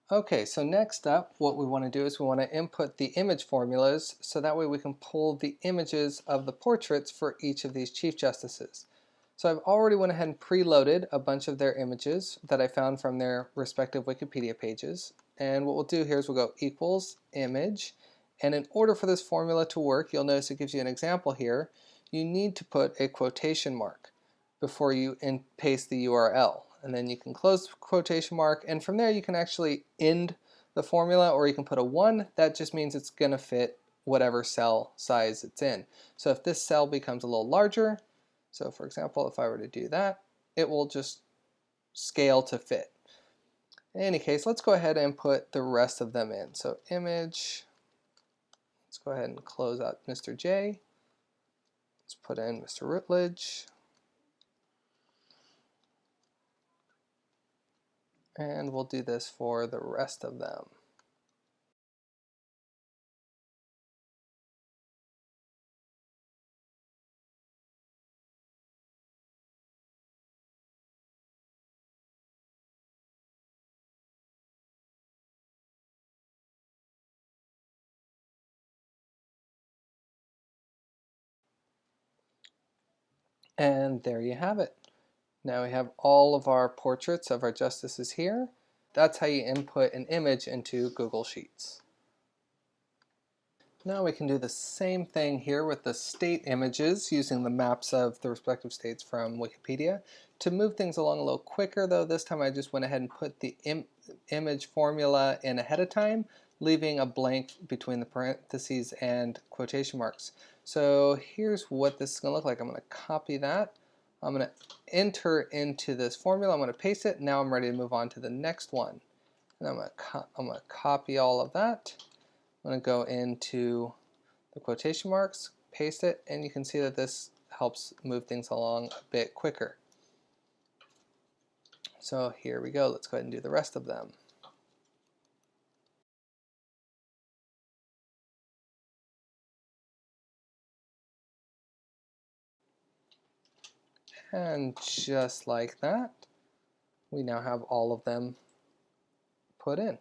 Okay, so next up, what we want to do is we want to input the image formulas so that way we can pull the images of the portraits for each of these Chief Justices. So I've already went ahead and preloaded a bunch of their images that I found from their respective Wikipedia pages. And what we'll do here is we'll go equals image. And in order for this formula to work, you'll notice it gives you an example here. You need to put a quotation mark before you paste the URL. And then you can close the quotation mark, and from there you can actually end the formula, or you can put a 1. That just means it's going to fit whatever cell size it's in. So if this cell becomes a little larger, so for example, if I were to do that, it will just scale to fit. In any case, let's go ahead and put the rest of them in. So image, let's go ahead and close out Mr. J. Let's put in Mr. Rutledge. And we'll do this for the rest of them. And there you have it. Now we have all of our portraits of our justices here. That's how you input an image into Google Sheets. Now we can do the same thing here with the state images using the maps of the respective states from Wikipedia. To move things along a little quicker though, this time I just went ahead and put the image formula in ahead of time, leaving a blank between the parentheses and quotation marks. So here's what this is going to look like. I'm going to copy that. I'm going to enter into this formula. I'm going to paste it. Now I'm ready to move on to the next one. And I'm going to copy all of that. I'm going to go into the quotation marks, paste it, and you can see that this helps move things along a bit quicker. So here we go. Let's go ahead and do the rest of them. And just like that, we now have all of them put in.